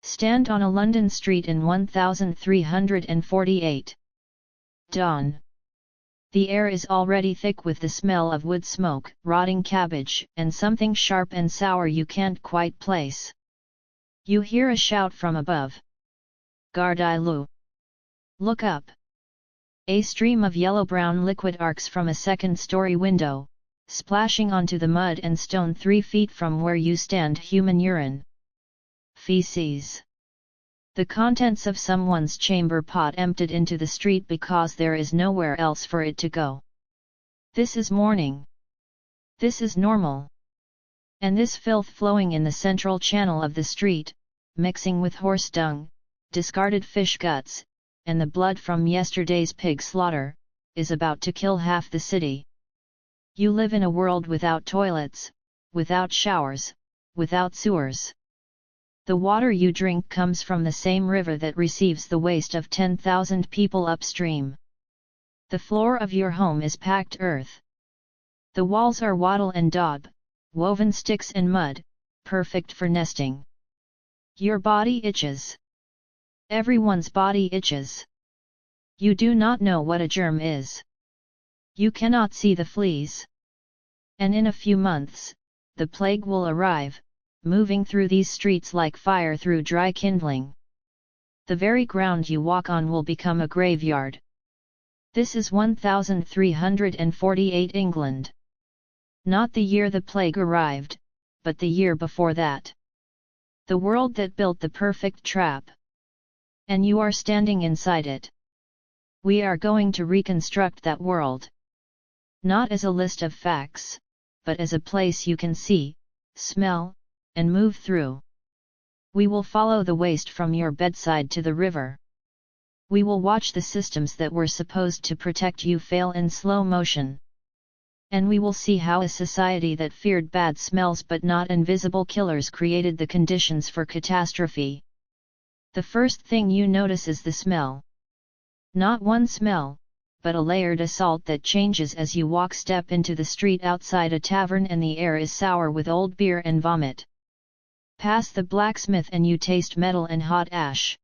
Stand on a London street in 1348. Dawn. The air is already thick with the smell of wood smoke, rotting cabbage, and something sharp and sour you can't quite place. You hear a shout from above. Gardez-le. Look up. A stream of yellow-brown liquid arcs from a second-story window, splashing onto the mud and stone 3 feet from where you stand. Human urine. Feces. The contents of someone's chamber pot emptied into the street because there is nowhere else for it to go. This is morning. This is normal. And this filth flowing in the central channel of the street, mixing with horse dung, discarded fish guts, and the blood from yesterday's pig slaughter, is about to kill half the city. You live in a world without toilets, without showers, without sewers. The water you drink comes from the same river that receives the waste of 10,000 people upstream. The floor of your home is packed earth. The walls are wattle and daub, woven sticks and mud, perfect for nesting. Your body itches. Everyone's body itches. You do not know what a germ is. You cannot see the fleas. And in a few months, the plague will arrive, moving through these streets like fire through dry kindling. The very ground you walk on will become a graveyard. This is 1348 England. Not the year the plague arrived, but the year before that. The world that built the perfect trap. And you are standing inside it. We are going to reconstruct that world. Not as a list of facts, but as a place you can see, smell, and move through. We will follow the waste from your bedside to the river. We will watch the systems that were supposed to protect you fail in slow motion. And we will see how a society that feared bad smells but not invisible killers created the conditions for catastrophe. The first thing you notice is the smell. Not one smell, but a layered assault that changes as you step into the street outside a tavern and the air is sour with old beer and vomit. Pass the blacksmith and you taste metal and hot ash.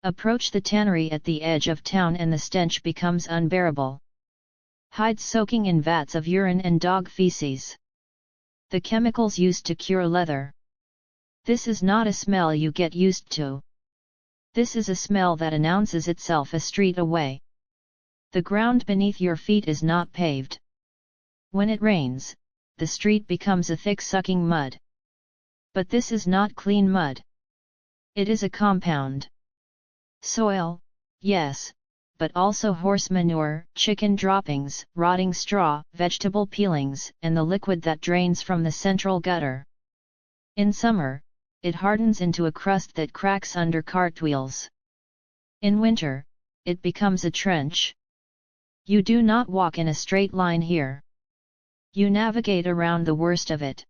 Approach the tannery at the edge of town and the stench becomes unbearable. Hides soaking in vats of urine and dog feces. The chemicals used to cure leather. This is not a smell you get used to. This is a smell that announces itself a street away. The ground beneath your feet is not paved. When it rains, the street becomes a thick sucking mud. But this is not clean mud. It is a compound. Soil, yes, but also horse manure, chicken droppings, rotting straw, vegetable peelings, and the liquid that drains from the central gutter. In summer, it hardens into a crust that cracks under cartwheels. In winter, it becomes a trench. You do not walk in a straight line here. You navigate around the worst of it.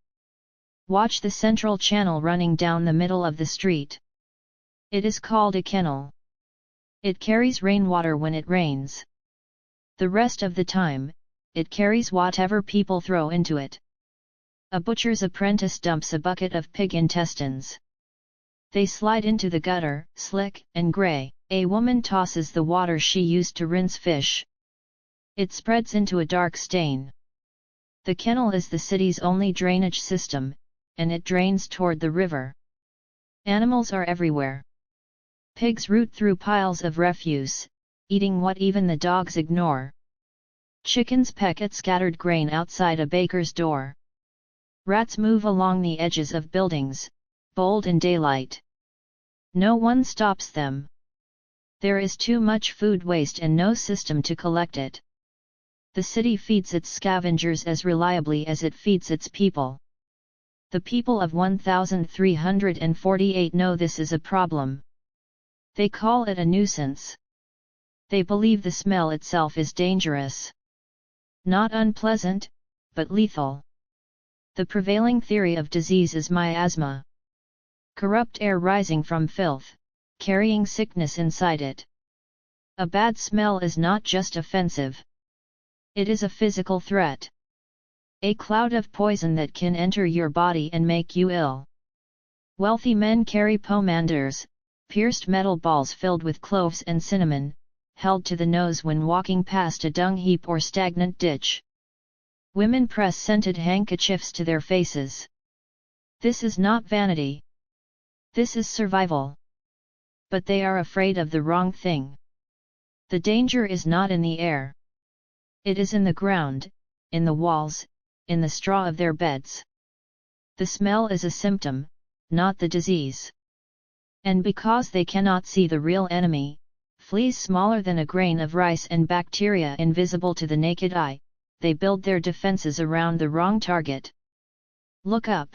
Watch the central channel running down the middle of the street. It is called a kennel. It carries rainwater when it rains. The rest of the time, it carries whatever people throw into it. A butcher's apprentice dumps a bucket of pig intestines. They slide into the gutter, slick and grey. A woman tosses the water she used to rinse fish. It spreads into a dark stain. The kennel is the city's only drainage system, and it drains toward the river. Animals are everywhere. Pigs root through piles of refuse, eating what even the dogs ignore. Chickens peck at scattered grain outside a baker's door. Rats move along the edges of buildings, bold in daylight. No one stops them. There is too much food waste and no system to collect it. The city feeds its scavengers as reliably as it feeds its people. The people of 1348 know this is a problem. They call it a nuisance. They believe the smell itself is dangerous. Not unpleasant, but lethal. The prevailing theory of disease is miasma. Corrupt air rising from filth, carrying sickness inside it. A bad smell is not just offensive. It is a physical threat. A cloud of poison that can enter your body and make you ill. Wealthy men carry pomanders, pierced metal balls filled with cloves and cinnamon, held to the nose when walking past a dung heap or stagnant ditch. Women press scented handkerchiefs to their faces. This is not vanity. This is survival. But they are afraid of the wrong thing. The danger is not in the air. It is in the ground, in the walls, in the straw of their beds. The smell is a symptom, not the disease. And because they cannot see the real enemy, fleas smaller than a grain of rice and bacteria invisible to the naked eye, they build their defenses around the wrong target. Look up.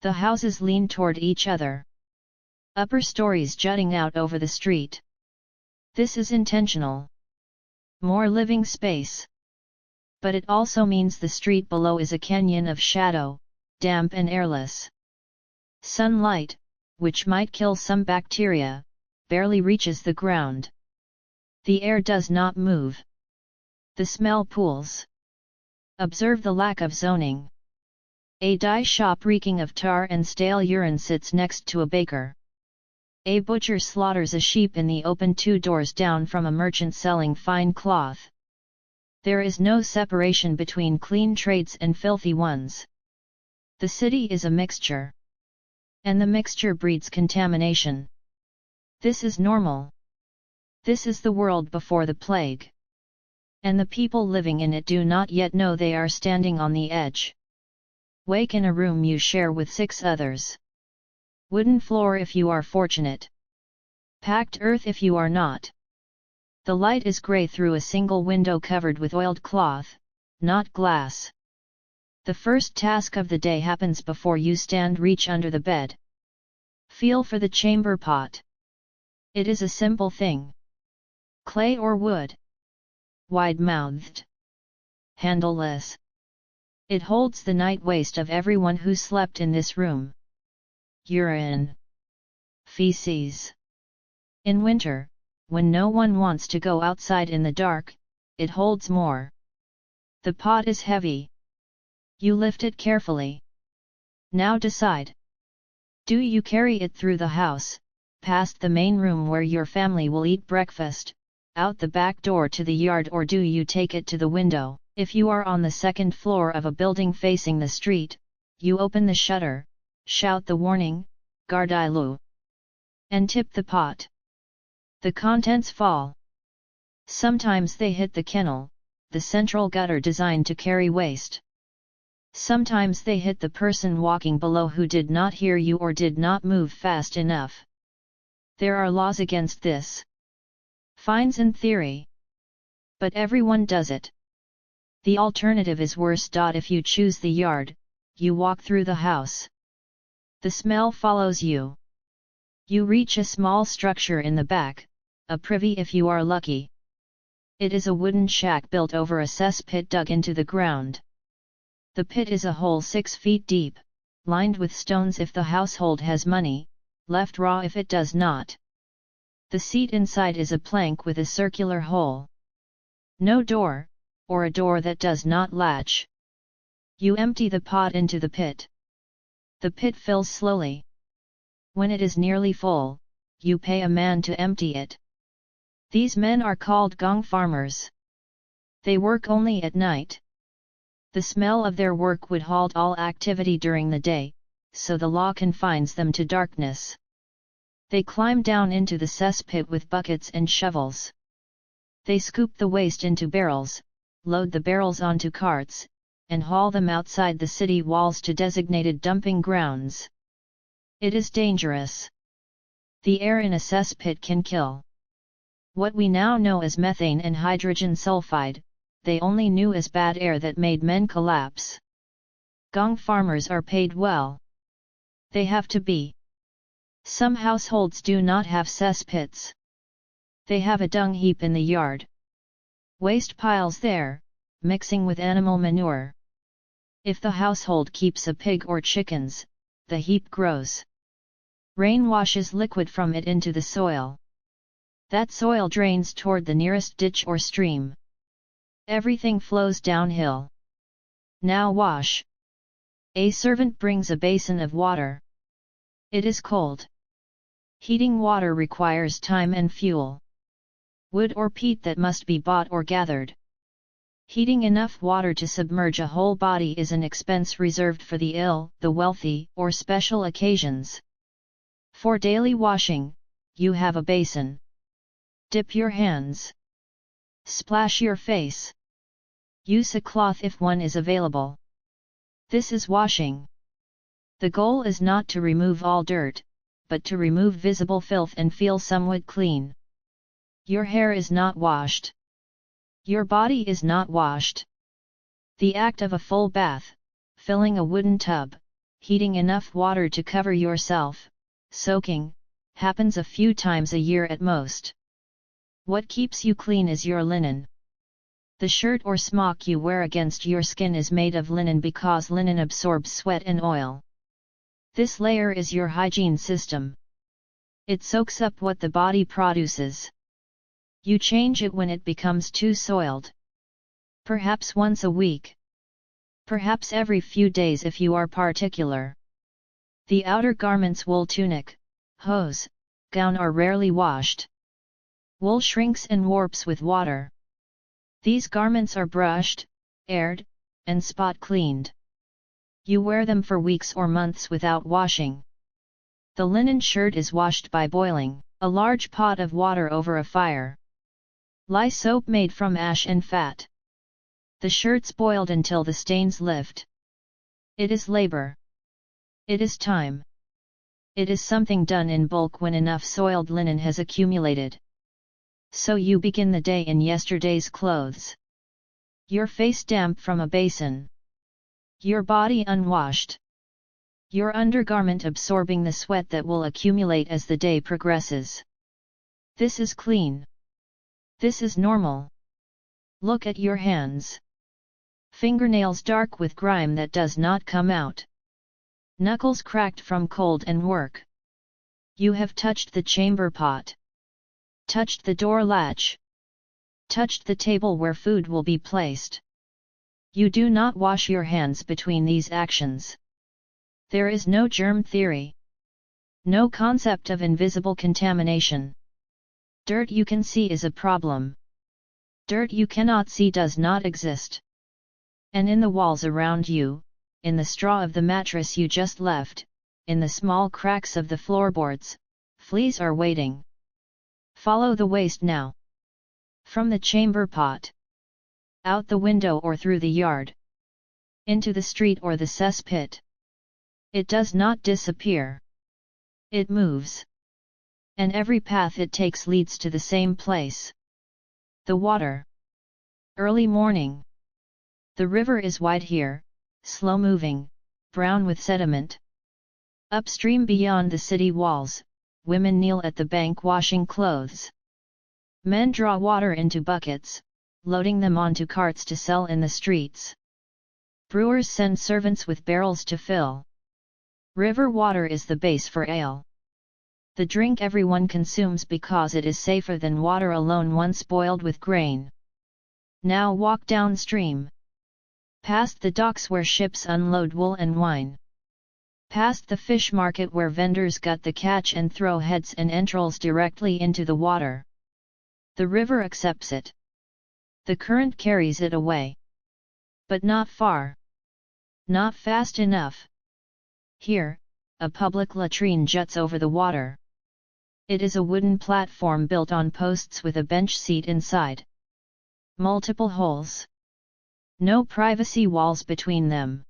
The houses lean toward each other. Upper stories jutting out over the street. This is intentional. More living space. But it also means the street below is a canyon of shadow, damp and airless. Sunlight, which might kill some bacteria, barely reaches the ground. The air does not move. The smell pools. Observe the lack of zoning. A dye shop reeking of tar and stale urine sits next to a baker. A butcher slaughters a sheep in the open 2 doors down from a merchant selling fine cloth. There is no separation between clean trades and filthy ones. The city is a mixture. And the mixture breeds contamination. This is normal. This is the world before the plague. And the people living in it do not yet know they are standing on the edge. Wake in a room you share with 6 others. Wooden floor if you are fortunate. Packed earth if you are not. The light is grey through a single window covered with oiled cloth, not glass. The first task of the day happens before you reach under the bed. Feel for the chamber pot. It is a simple thing. Clay or wood? Wide-mouthed. Handleless. It holds the night waste of everyone who slept in this room. Urine. Feces. In winter, when no one wants to go outside in the dark, it holds more. The pot is heavy. You lift it carefully. Now decide. Do you carry it through the house, past the main room where your family will eat breakfast, out the back door to the yard, or do you take it to the window? If you are on the 2nd floor of a building facing the street, you open the shutter, shout the warning, Gardez-le, and tip the pot. The contents fall. Sometimes they hit the kennel, the central gutter designed to carry waste. Sometimes they hit the person walking below who did not hear you or did not move fast enough. There are laws against this. Fines in theory. But everyone does it. The alternative is worse. If you choose the yard, you walk through the house. The smell follows you. You reach a small structure in the back, a privy if you are lucky. It is a wooden shack built over a cess pit dug into the ground. The pit is a hole 6 feet deep, lined with stones if the household has money, left raw if it does not. The seat inside is a plank with a circular hole. No door, or a door that does not latch. You empty the pot into the pit. The pit fills slowly. When it is nearly full, you pay a man to empty it. These men are called gong farmers. They work only at night. The smell of their work would halt all activity during the day, so the law confines them to darkness. They climb down into the cesspit with buckets and shovels. They scoop the waste into barrels, load the barrels onto carts, and haul them outside the city walls to designated dumping grounds. It is dangerous. The air in a cesspit can kill. What we now know as methane and hydrogen sulfide, they only knew as bad air that made men collapse. Gong farmers are paid well. They have to be. Some households do not have cesspits. They have a dung heap in the yard. Waste piles there, mixing with animal manure. If the household keeps a pig or chickens, the heap grows. Rain washes liquid from it into the soil. That soil drains toward the nearest ditch or stream. Everything flows downhill. Now wash. A servant brings a basin of water. It is cold. Heating water requires time and fuel. Wood or peat that must be bought or gathered. Heating enough water to submerge a whole body is an expense reserved for the ill, the wealthy, or special occasions. For daily washing, you have a basin. Dip your hands. Splash your face. Use a cloth if one is available. This is washing. The goal is not to remove all dirt, but to remove visible filth and feel somewhat clean. Your hair is not washed. Your body is not washed. The act of a full bath, filling a wooden tub, heating enough water to cover yourself, soaking, happens a few times a year at most. What keeps you clean is your linen. The shirt or smock you wear against your skin is made of linen because linen absorbs sweat and oil. This layer is your hygiene system. It soaks up what the body produces. You change it when it becomes too soiled. Perhaps once a week. Perhaps every few days if you are particular. The outer garments, wool tunic, hose, gown, are rarely washed. Wool shrinks and warps with water. These garments are brushed, aired, and spot cleaned. You wear them for weeks or months without washing. The linen shirt is washed by boiling a large pot of water over a fire. Lye soap made from ash and fat. The shirt's boiled until the stains lift. It is labor. It is time. It is something done in bulk when enough soiled linen has accumulated. So you begin the day in yesterday's clothes. Your face damp from a basin. Your body unwashed. Your undergarment absorbing the sweat that will accumulate as the day progresses. This is clean. This is normal. Look at your hands. Fingernails dark with grime that does not come out. Knuckles cracked from cold and work. You have touched the chamber pot. Touched the door latch. Touched the table where food will be placed. You do not wash your hands between these actions. There is no germ theory. No concept of invisible contamination. Dirt you can see is a problem. Dirt you cannot see does not exist. And in the walls around you, in the straw of the mattress you just left, in the small cracks of the floorboards, fleas are waiting. Follow the waste now. From the chamber pot. Out the window or through the yard. Into the street or the cess pit. It does not disappear. It moves. And every path it takes leads to the same place. The water. Early morning. The river is wide here, slow moving, brown with sediment. Upstream beyond the city walls, women kneel at the bank washing clothes. Men draw water into buckets, loading them onto carts to sell in the streets. Brewers send servants with barrels to fill. River water is the base for ale. The drink everyone consumes because it is safer than water alone once boiled with grain. Now walk downstream. Past the docks where ships unload wool and wine. Past the fish market where vendors gut the catch and throw heads and entrails directly into the water. The river accepts it. The current carries it away. But not far. Not fast enough. Here, a public latrine juts over the water. It is a wooden platform built on posts with a bench seat inside. Multiple holes. No privacy walls between them.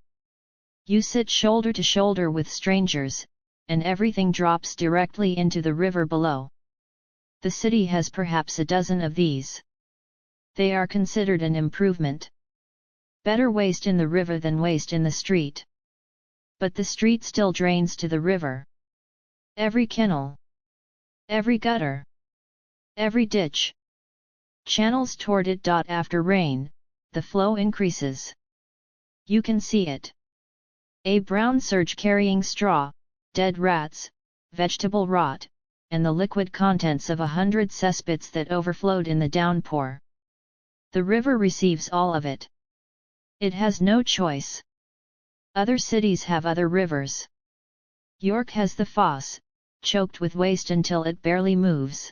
You sit shoulder to shoulder with strangers, and everything drops directly into the river below. The city has perhaps a dozen of these. They are considered an improvement. Better waste in the river than waste in the street. But the street still drains to the river. Every kennel. Every gutter. Every ditch. Channels toward it. After rain, the flow increases. You can see it. A brown surge carrying straw, dead rats, vegetable rot, and the liquid contents of 100 cesspits that overflowed in the downpour. The river receives all of it. It has no choice. Other cities have other rivers. York has the Foss, choked with waste until it barely moves.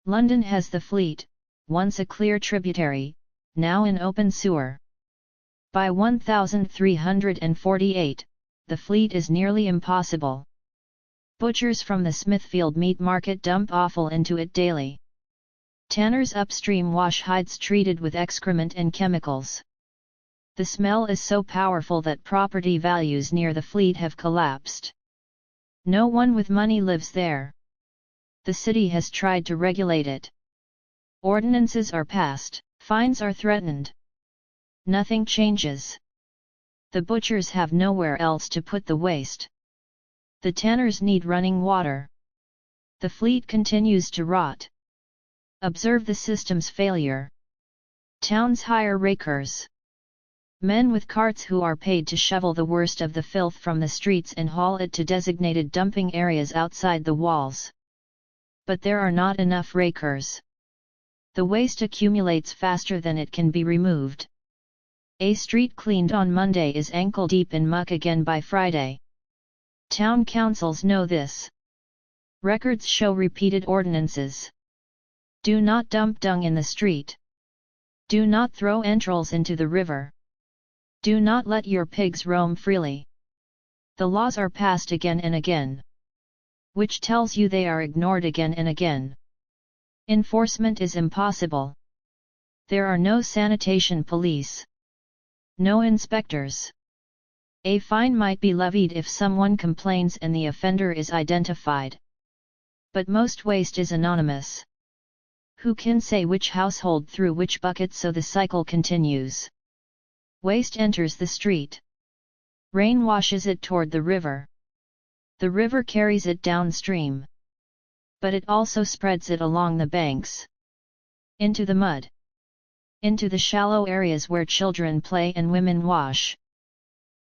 London has the Fleet, once a clear tributary, now an open sewer. By 1348, the Fleet is nearly impossible. Butchers from the Smithfield meat market dump offal into it daily. Tanners upstream wash hides treated with excrement and chemicals. The smell is so powerful that property values near the Fleet have collapsed. No one with money lives there. The city has tried to regulate it. Ordinances are passed, fines are threatened. Nothing changes. The butchers have nowhere else to put the waste. The tanners need running water. The Fleet continues to rot. Observe the system's failure. Towns hire rakers. Men with carts who are paid to shovel the worst of the filth from the streets and haul it to designated dumping areas outside the walls. But there are not enough rakers. The waste accumulates faster than it can be removed. A street cleaned on Monday is ankle-deep in muck again by Friday. Town councils know this. Records show repeated ordinances. Do not dump dung in the street. Do not throw entrails into the river. Do not let your pigs roam freely. The laws are passed again and again. Which tells you they are ignored again and again. Enforcement is impossible. There are no sanitation police. No inspectors. A fine might be levied if someone complains and the offender is identified. But most waste is anonymous. Who can say which household threw which bucket, so the cycle continues? Waste enters the street. Rain washes it toward the river. The river carries it downstream. But it also spreads it along the banks. Into the mud. Into the shallow areas where children play and women wash.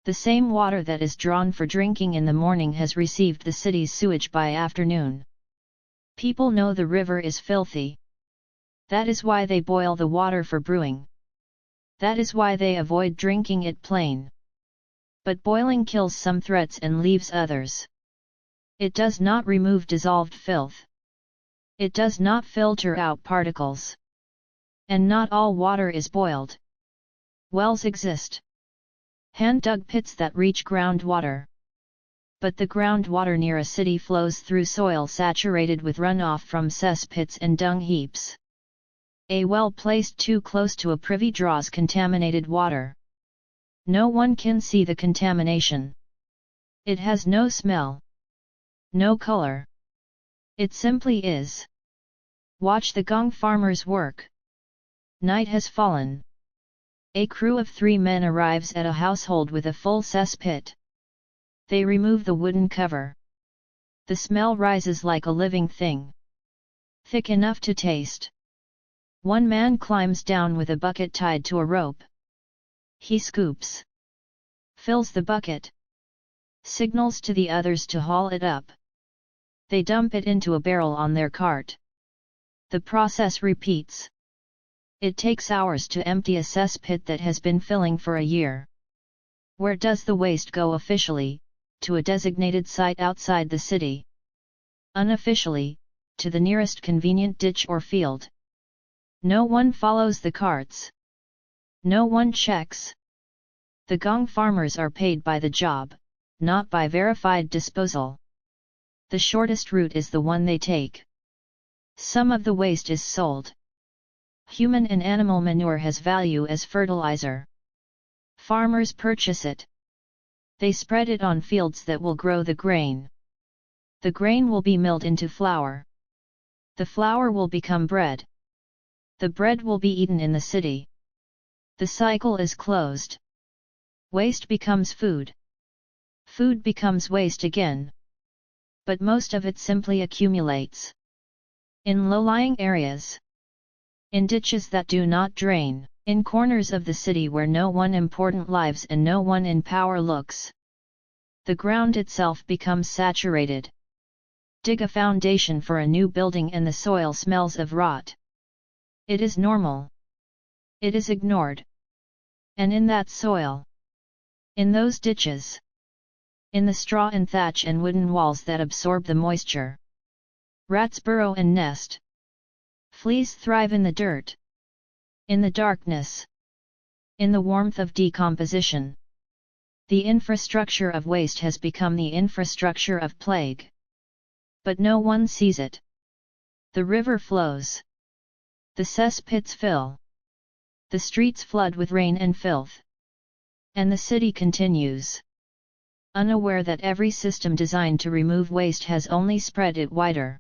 The same water that is drawn for drinking in the morning has received the city's sewage by afternoon. People know the river is filthy. That is why they boil the water for brewing. That is why they avoid drinking it plain. But boiling kills some threats and leaves others. It does not remove dissolved filth. It does not filter out particles. And not all water is boiled. Wells exist. Hand-dug pits that reach groundwater. But the groundwater near a city flows through soil saturated with runoff from cess pits and dung heaps. A well placed too close to a privy draws contaminated water. No one can see the contamination. It has no smell. No color. It simply is. Watch the gong farmers work. Night has fallen. A crew of 3 men arrives at a household with a full cess pit. They remove the wooden cover. The smell rises like a living thing. Thick enough to taste. One man climbs down with a bucket tied to a rope. He scoops. Fills the bucket. Signals to the others to haul it up. They dump it into a barrel on their cart. The process repeats. It takes hours to empty a cess pit that has been filling for a year. Where does the waste go officially? To a designated site outside the city. Unofficially, to the nearest convenient ditch or field. No one follows the carts. No one checks. The gong farmers are paid by the job, not by verified disposal. The shortest route is the one they take. Some of the waste is sold. Human and animal manure has value as fertilizer. Farmers purchase it. They spread it on fields that will grow the grain. The grain will be milled into flour. The flour will become bread. The bread will be eaten in the city. The cycle is closed. Waste becomes food. Food becomes waste again. But most of it simply accumulates. In low-lying areas. In ditches that do not drain. In corners of the city where no one important lives and no one in power looks. The ground itself becomes saturated. Dig a foundation for a new building and the soil smells of rot. It is normal. It is ignored. And in that soil, in those ditches, In the straw and thatch and wooden walls that absorb the moisture. Rats burrow and nest. Fleas thrive in the dirt. In the darkness. In the warmth of decomposition. The infrastructure of waste has become the infrastructure of plague. But no one sees it. The river flows. The cess pits fill. The streets flood with rain and filth. And the city continues. Unaware that every system designed to remove waste has only spread it wider.